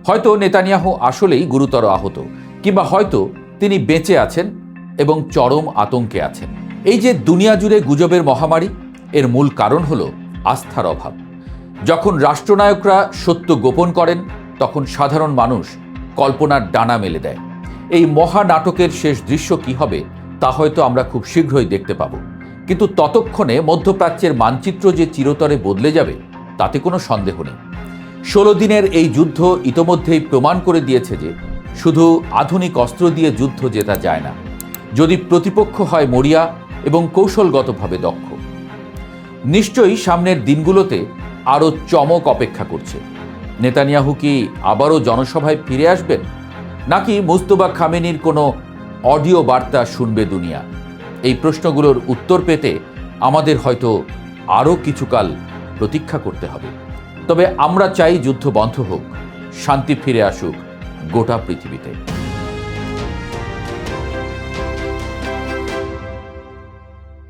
হয়তো নেতানিয়াহু আসলেই গুরুতর আহত, কিংবা হয়তো তিনি বেঁচে আছেন এবং চরম আতঙ্কে আছেন। এই যে দুনিয়া জুড়ে গুজবের মহামারী, এর মূল কারণ হল আস্থার অভাব। যখন রাষ্ট্রনায়করা সত্য গোপন করেন, তখন সাধারণ মানুষ কল্পনার ডানা মেলে দেয়। এই মহানাটকের শেষ দৃশ্য কি হবে তা হয়তো আমরা খুব শীঘ্রই দেখতে পাব। কিন্তু ততক্ষণে মধ্যপ্রাচ্যের মানচিত্র যে চিরতরে বদলে যাবে তাতে কোনো সন্দেহ নেই। 16 দিনের এই যুদ্ধ ইতোমধ্যেই প্রমাণ করে দিয়েছে যে শুধু আধুনিক অস্ত্র দিয়ে যুদ্ধ জেতা যায় না, যদি প্রতিপক্ষ হয় মরিয়া এবং কৌশলগতভাবে দক্ষ। নিশ্চয়ই সামনের দিনগুলোতে আরও চমক অপেক্ষা করছে। নেতানিয়াহু কি আবারও জনসভায় ফিরে আসবেন, নাকি মুস্তফা খামেনির কোনো অডিও বার্তা শুনবে দুনিয়া? এই প্রশ্নগুলোর উত্তর পেতে আমাদের হয়তো আরও কিছুকাল প্রতীক্ষা করতে হবে। তবে আমরা চাই যুদ্ধ বন্ধ হোক, শান্তি ফিরে আসুক গোটা পৃথিবীতে।